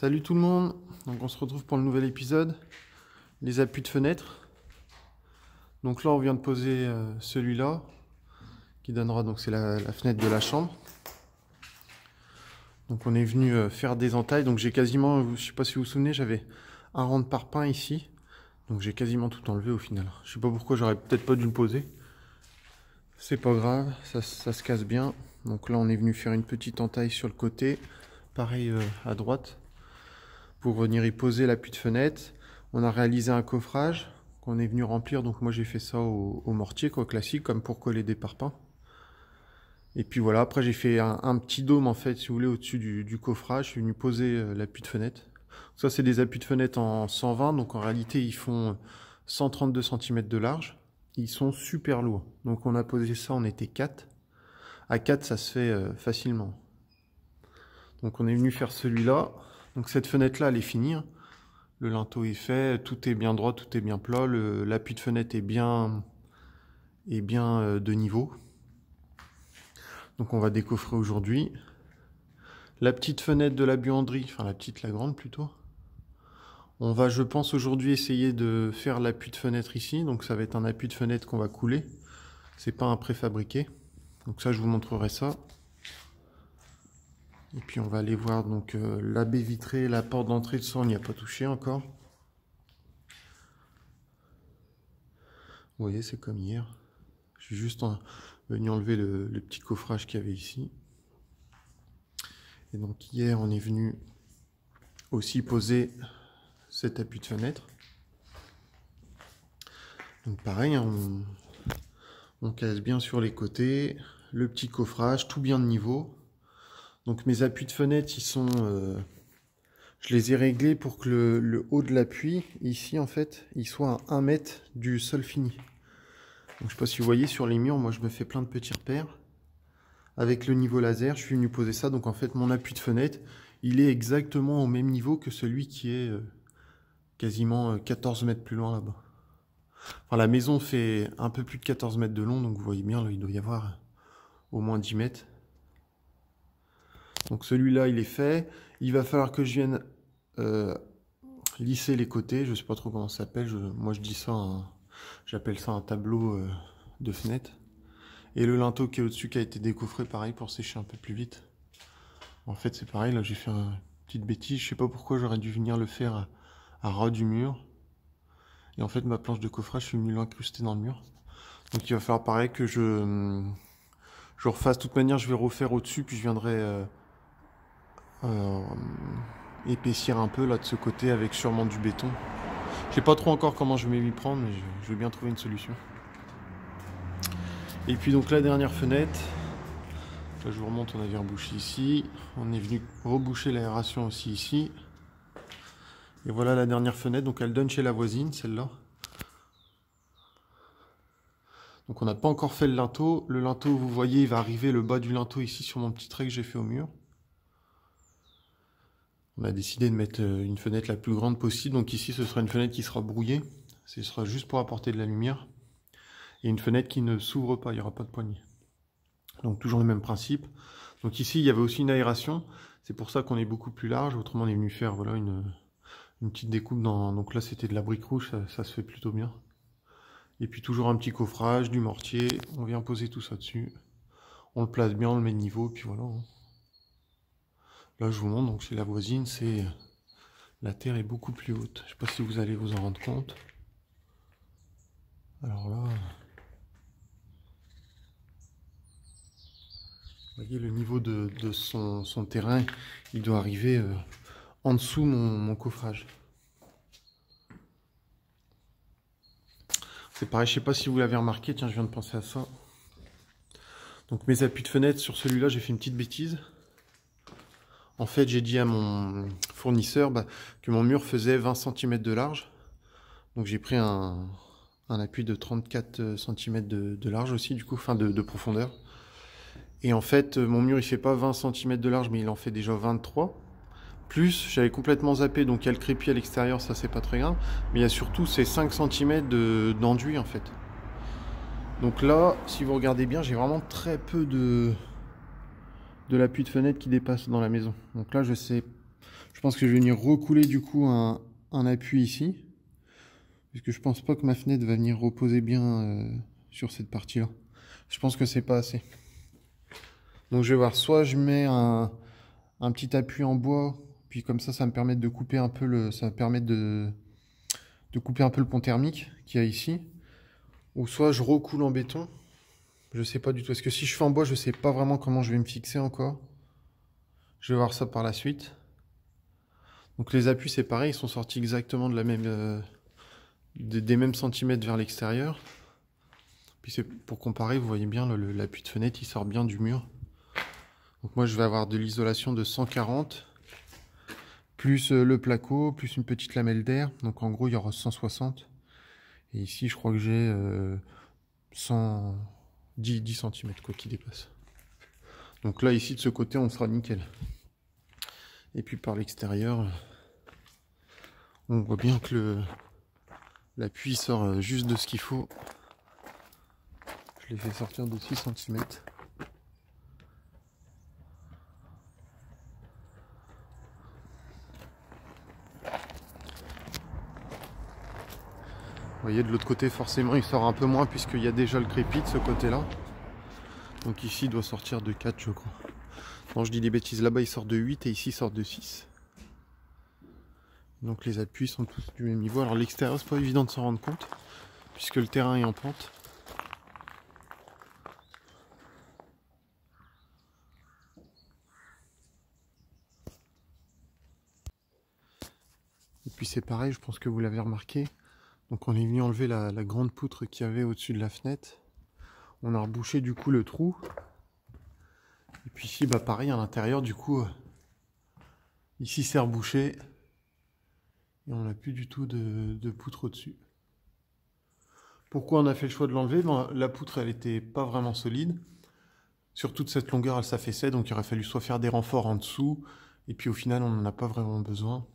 Salut tout le monde, donc on se retrouve pour le nouvel épisode, les appuis de fenêtre. Donc là on vient de poser celui-là, qui donnera, donc c'est la fenêtre de la chambre. Donc on est venu faire des entailles, donc j'ai quasiment, je sais pas si vous vous souvenez, j'avais un rang de parpaing ici. Donc j'ai quasiment tout enlevé au final. Je sais pas pourquoi, j'aurais peut-être pas dû le poser. C'est pas grave, ça se casse bien. Donc là on est venu faire une petite entaille sur le côté, pareil à droite, pour venir y poser l'appui de fenêtre. On a réalisé un coffrage qu'on est venu remplir, donc moi j'ai fait ça au mortier, quoi, classique, comme pour coller des parpaings. Et puis voilà, après j'ai fait un petit dôme en fait, si vous voulez, au-dessus du coffrage. Je suis venu poser l'appui de fenêtre. Ça c'est des appuis de fenêtre en 120, donc en réalité ils font 132 cm de large. Ils sont super lourds. Donc on a posé ça, on était 4. À 4 ça se fait facilement. Donc on est venu faire celui-là. Donc cette fenêtre là elle est finie. Le linteau est fait, tout est bien droit, tout est bien plat. L'appui de fenêtre est bien de niveau. Donc on va décoffrer aujourd'hui. La petite fenêtre de la buanderie, enfin la petite, la grande plutôt. On va, je pense, aujourd'hui essayer de faire l'appui de fenêtre ici. Donc ça va être un appui de fenêtre qu'on va couler. C'est pas un préfabriqué. Donc ça, je vous montrerai ça. Et puis on va aller voir donc la baie vitrée, la porte d'entrée de ça, on n'y a pas touché encore. Vous voyez, c'est comme hier. Je suis juste venu enlever le petit coffrage qu'il y avait ici. Et donc hier, on est venu aussi poser cet appui de fenêtre. Donc pareil, hein, on casse bien sur les côtés, le petit coffrage, tout bien de niveau. Donc mes appuis de fenêtre, ils sont, je les ai réglés pour que le haut de l'appui, ici en fait, il soit à 1 mètre du sol fini. Donc je sais pas si vous voyez sur les murs, moi je me fais plein de petits repères. Avec le niveau laser, je suis venu poser ça. Donc en fait, mon appui de fenêtre, il est exactement au même niveau que celui qui est quasiment 14 mètres plus loin là-bas. Enfin, la maison fait un peu plus de 14 mètres de long, donc vous voyez bien, là, il doit y avoir au moins 10 mètres. Donc celui-là, il est fait. Il va falloir que je vienne lisser les côtés. Je ne sais pas trop comment ça s'appelle. Moi, je dis ça, j'appelle ça un tableau de fenêtre. Et le linteau qui est au-dessus qui a été décoffré, pareil, pour sécher un peu plus vite. En fait, c'est pareil, là, j'ai fait une petite bêtise. Je sais pas pourquoi j'aurais dû venir le faire à ras du mur. Et en fait, ma planche de coffrage, je suis venu l'incruster dans le mur. Donc, il va falloir, pareil, que je refasse. De toute manière, je vais refaire au-dessus, puis je viendrai épaissir un peu, là, de ce côté, avec sûrement du béton. Je sais pas trop encore comment je vais m'y prendre, mais je vais bien trouver une solution. Et puis donc la dernière fenêtre, là je vous remonte, on avait rebouché ici, on est venu reboucher l'aération aussi ici. Et voilà la dernière fenêtre, donc elle donne chez la voisine, celle-là. Donc on n'a pas encore fait le linteau. Le linteau, vous voyez, il va arriver le bas du linteau ici sur mon petit trait que j'ai fait au mur. On a décidé de mettre une fenêtre la plus grande possible, donc ici ce sera une fenêtre qui sera brouillée. Ce sera juste pour apporter de la lumière. Et une fenêtre qui ne s'ouvre pas, il n'y aura pas de poignée. Donc toujours le même principe. Donc ici il y avait aussi une aération, c'est pour ça qu'on est beaucoup plus large. Autrement on est venu faire voilà, une petite découpe dans... Donc là c'était de la brique rouge, ça se fait plutôt bien. Et puis toujours un petit coffrage, du mortier, on vient poser tout ça dessus. On le place bien, on le met de niveau, et puis voilà. Là je vous montre, donc chez la voisine, la terre est beaucoup plus haute. Je ne sais pas si vous allez vous en rendre compte. Alors là... Vous voyez le niveau de son terrain, il doit arriver en dessous mon coffrage. C'est pareil, je ne sais pas si vous l'avez remarqué, tiens je viens de penser à ça. Donc mes appuis de fenêtre sur celui-là, j'ai fait une petite bêtise. En fait j'ai dit à mon fournisseur que mon mur faisait 20 cm de large. Donc j'ai pris un appui de 34 cm de large aussi du coup, enfin de profondeur. Et en fait, mon mur, il fait pas 20 cm de large, mais il en fait déjà 23. Plus, j'avais complètement zappé, donc il y a le crépi à l'extérieur, ça c'est pas très grave. Mais il y a surtout ces 5 cm d'enduit en fait. Donc là, si vous regardez bien, j'ai vraiment très peu de l'appui de fenêtre qui dépasse dans la maison. Donc là, je pense que je vais venir recouler du coup un appui ici. Puisque je pense pas que ma fenêtre va venir reposer bien sur cette partie-là. Je pense que c'est pas assez. Donc je vais voir, soit je mets un petit appui en bois, puis comme ça me permet de couper un peu ça va permettre de couper un peu le pont thermique qu'il y a ici. Ou soit je recoule en béton. Je sais pas du tout. Parce que si je fais en bois, je sais pas vraiment comment je vais me fixer encore. Je vais voir ça par la suite. Donc les appuis c'est pareil, ils sont sortis exactement de la même, des mêmes centimètres vers l'extérieur. Puis c'est pour comparer, vous voyez bien l'appui de fenêtre, il sort bien du mur. Donc moi je vais avoir de l'isolation de 140, plus le placo, plus une petite lamelle d'air. Donc en gros il y aura 160. Et ici je crois que j'ai 10 cm quoi qui dépasse. Donc là ici de ce côté on sera nickel. Et puis par l'extérieur, on voit bien que l'appui sort juste de ce qu'il faut. Je l'ai fait sortir de 6 cm. Vous voyez de l'autre côté forcément il sort un peu moins puisqu'il y a déjà le crépi de ce côté là. Donc ici il doit sortir de 4 je crois. Non je dis des bêtises, là-bas il sort de 8 et ici il sort de 6. Donc les appuis sont tous du même niveau. Alors l'extérieur c'est pas évident de s'en rendre compte puisque le terrain est en pente. Et puis c'est pareil, je pense que vous l'avez remarqué. Donc on est venu enlever la grande poutre qu'il y avait au-dessus de la fenêtre. On a rebouché du coup le trou. Et puis ici bah pareil à l'intérieur du coup. Ici c'est rebouché. Et on n'a plus du tout de poutre au-dessus. Pourquoi on a fait le choix de l'enlever? Ben, la poutre elle était pas vraiment solide. Sur toute cette longueur elle s'affaissait. Donc il aurait fallu soit faire des renforts en dessous. Et puis au final on n'en a pas vraiment besoin.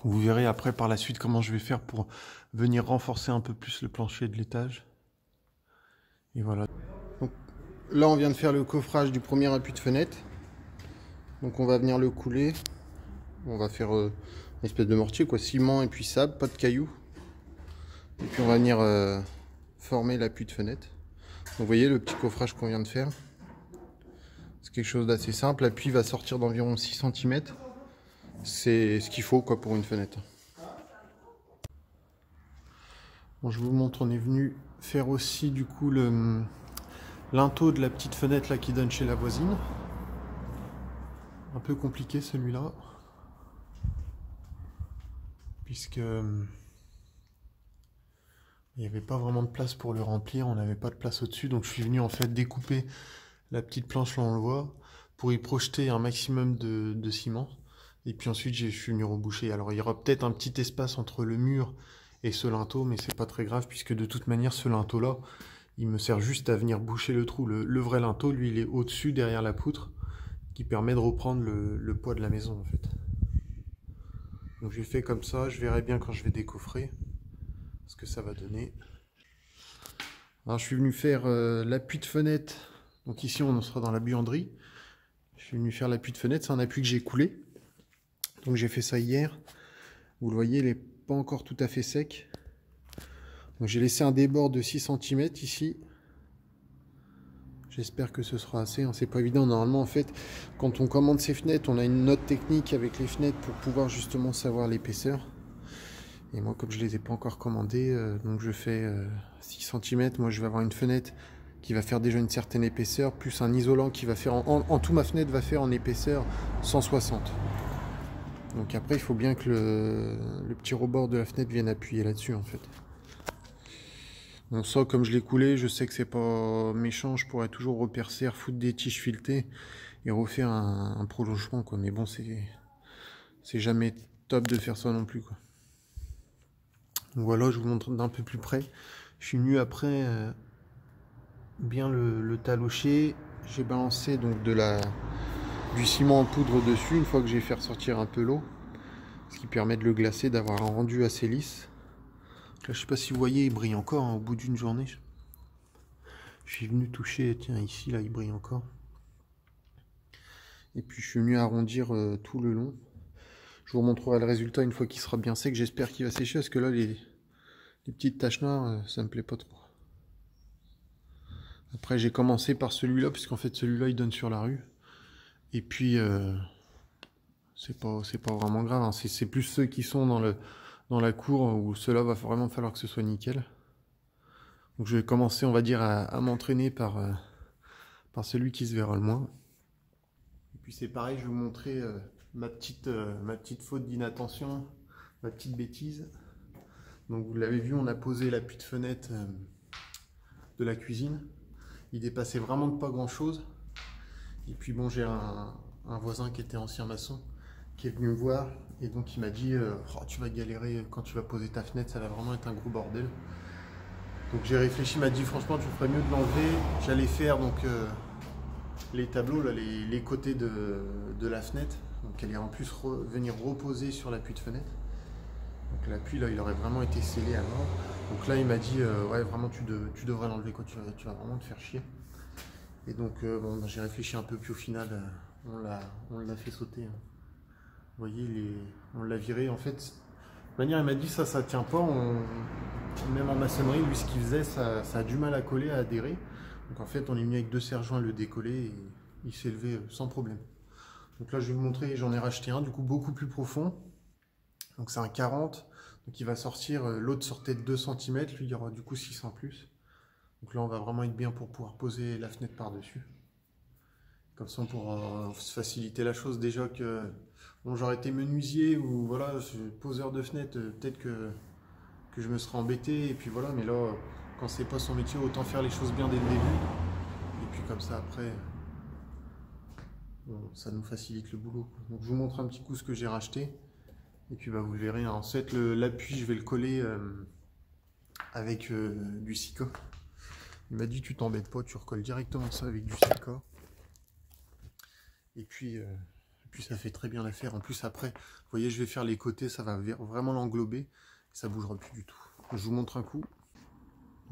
Vous verrez après par la suite comment je vais faire pour venir renforcer un peu plus le plancher de l'étage. Et voilà. Donc, là on vient de faire le coffrage du premier appui de fenêtre. Donc on va venir le couler. On va faire une espèce de mortier quoi, ciment et puis sable, pas de cailloux. Et puis on va venir former l'appui de fenêtre. Donc vous voyez le petit coffrage qu'on vient de faire. C'est quelque chose d'assez simple. L'appui va sortir d'environ 6 cm. C'est ce qu'il faut quoi pour une fenêtre. Bon, je vous montre, on est venu faire aussi du coup linteau de la petite fenêtre là qui donne chez la voisine. Un peu compliqué celui-là. Puisque il n'y avait pas vraiment de place pour le remplir, on n'avait pas de place au-dessus, donc je suis venu en fait découper la petite planche là on le voit, pour y projeter un maximum de ciment. Et puis ensuite je suis venu reboucher. Alors il y aura peut-être un petit espace entre le mur et ce linteau, mais c'est pas très grave puisque de toute manière ce linteau là, il me sert juste à venir boucher le trou. Le vrai linteau, lui, il est au-dessus derrière la poutre, qui permet de reprendre le poids de la maison en fait. Donc j'ai fait comme ça, je verrai bien quand je vais décoffrer ce que ça va donner. Alors je suis venu faire l'appui de fenêtre. Donc ici on sera dans la buanderie. Je suis venu faire l'appui de fenêtre, c'est un appui que j'ai coulé. Donc j'ai fait ça hier. Vous le voyez, il n'est pas encore tout à fait sec. Donc j'ai laissé un débord de 6 cm ici. J'espère que ce sera assez, hein. C'est pas évident. Normalement en fait, quand on commande ces fenêtres, on a une note technique avec les fenêtres pour pouvoir justement savoir l'épaisseur. Et moi comme je les ai pas encore commandées, donc je fais 6 cm. Moi je vais avoir une fenêtre qui va faire déjà une certaine épaisseur, plus un isolant qui va faire, en tout ma fenêtre va faire en épaisseur 160. Donc après il faut bien que le petit rebord de la fenêtre vienne appuyer là-dessus en fait. Bon ça comme je l'ai coulé, je sais que c'est pas méchant, je pourrais toujours repercer, refoutre des tiges filetées et refaire un prolongement quoi. Mais bon c'est jamais top de faire ça non plus quoi. Donc voilà, je vous montre d'un peu plus près. Je suis venu après bien le talocher. J'ai balancé donc du ciment en poudre dessus une fois que j'ai fait ressortir un peu l'eau. Ce qui permet de le glacer, d'avoir un rendu assez lisse. Là, je sais pas si vous voyez, il brille encore hein, au bout d'une journée. Je suis venu toucher, tiens ici, là il brille encore. Et puis je suis venu arrondir tout le long. Je vous montrerai le résultat une fois qu'il sera bien sec. J'espère qu'il va sécher parce que là, les petites taches noires, ça me plaît pas trop. Après, j'ai commencé par celui-là, puisqu'en fait, celui-là, il donne sur la rue. Et puis, c'est pas vraiment grave, hein. C'est plus ceux qui sont dans la cour où ceux-là, va vraiment falloir que ce soit nickel. Donc, je vais commencer, on va dire, à m'entraîner par celui qui se verra le moins. Et puis, c'est pareil, je vais vous montrer ma petite faute d'inattention, ma petite bêtise. Donc, vous l'avez vu, on a posé l'appui de fenêtre de la cuisine. Il dépassait vraiment de pas grand chose. Et puis bon, j'ai un voisin qui était ancien maçon qui est venu me voir et donc il m'a dit oh, tu vas galérer quand tu vas poser ta fenêtre, ça va vraiment être un gros bordel. Donc j'ai réfléchi, il m'a dit franchement tu ferais mieux de l'enlever. J'allais faire donc les tableaux, là, les côtés de la fenêtre. Donc elle est en plus venir reposer sur l'appui de fenêtre. Donc l'appui là il aurait vraiment été scellé à mort. Donc là il m'a dit ouais vraiment tu devrais l'enlever quoi, tu vas vraiment te faire chier. Et donc bon, j'ai réfléchi un peu puis au final on l'a fait sauter, hein. Vous voyez on l'a viré en fait. De toute manière il m'a dit ça tient pas, même en maçonnerie lui ce qu'il faisait ça a du mal à coller, à adhérer. Donc en fait on est venu avec 2 serre-joints le décoller et il s'est levé sans problème. Donc là je vais vous montrer, j'en ai racheté un du coup beaucoup plus profond. Donc c'est un 40, donc il va sortir, l'autre sortait de 2 cm, lui il y aura du coup 6 en plus. Donc là on va vraiment être bien pour pouvoir poser la fenêtre par dessus. Comme ça on pourra se faciliter la chose. Déjà que bon, j'aurais été menuisier ou voilà, poseur de fenêtre, peut-être que je me serais embêté. Et puis voilà, mais là quand c'est pas son métier, autant faire les choses bien dès le début. Et puis comme ça après, bon, ça nous facilite le boulot. Donc je vous montre un petit coup ce que j'ai racheté. Et puis bah, vous le verrez, hein. En fait l'appui je vais le coller avec du Sika. Il m'a dit tu t'embêtes pas, tu recolles directement ça avec du Sika. Et puis ça fait très bien l'affaire. En plus après, vous voyez je vais faire les côtés, ça va vraiment l'englober. Ça bougera plus du tout. Je vous montre un coup.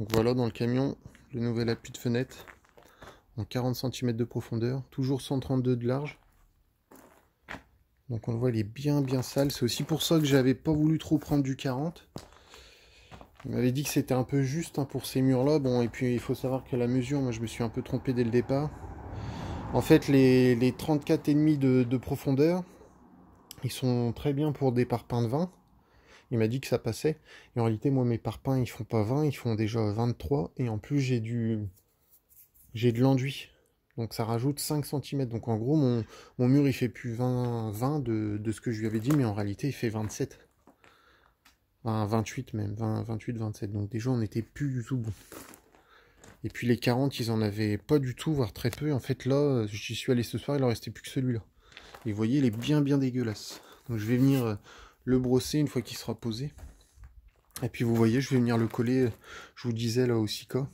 Donc voilà dans le camion, le nouvel appui de fenêtre. En 40 cm de profondeur, toujours 132 de large. Donc on le voit, il est bien sale. C'est aussi pour ça que j'avais pas voulu trop prendre du 40. Il m'avait dit que c'était un peu juste, hein, pour ces murs-là. Bon, et puis il faut savoir que la mesure, moi je me suis un peu trompé dès le départ. En fait, les 34,5 de profondeur, ils sont très bien pour des parpaings de 20. Il m'a dit que ça passait. Et en réalité, moi mes parpaings, ils font pas 20, ils font déjà 23. Et en plus, j'ai de l'enduit. Donc ça rajoute 5 cm. Donc en gros, mon mur, il fait plus 20 de ce que je lui avais dit, mais en réalité, il fait 27. Enfin, 28 même, 28, 27. Donc déjà, on n'était plus du tout bon. Et puis les 40, ils en avaient pas du tout, voire très peu. En fait, là, j'y suis allé ce soir, il en restait plus que celui-là. Et vous voyez, il est bien dégueulasse. Donc je vais venir le brosser une fois qu'il sera posé. Et puis vous voyez, je vais venir le coller, je vous disais là au Sika.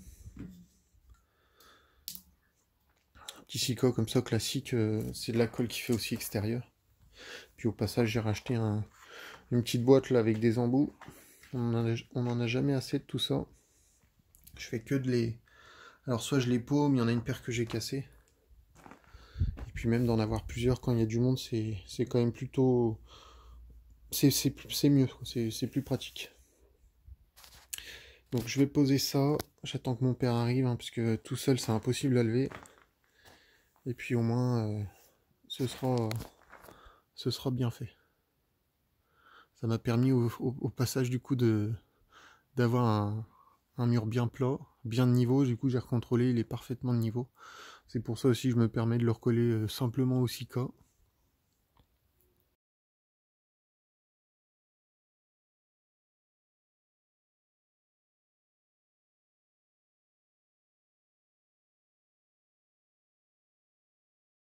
Petit Sika comme ça, classique, c'est de la colle qui fait aussi extérieur. Puis au passage, j'ai racheté une petite boîte là avec des embouts. On en a jamais assez de tout ça. Je fais que de les... Alors soit je les paume, il y en a une paire que j'ai cassée. Et puis même d'en avoir plusieurs quand il y a du monde, c'est quand même plutôt... C'est mieux, c'est plus pratique. Donc je vais poser ça, j'attends que mon père arrive, hein, parce que tout seul c'est impossible à lever. Et puis au moins ce sera bien fait. Ça m'a permis au passage du coup d'avoir un mur bien plat, bien de niveau. Du coup j'ai recontrôlé, il est parfaitement de niveau. C'est pour ça aussi que je me permets de le recoller simplement au Sika.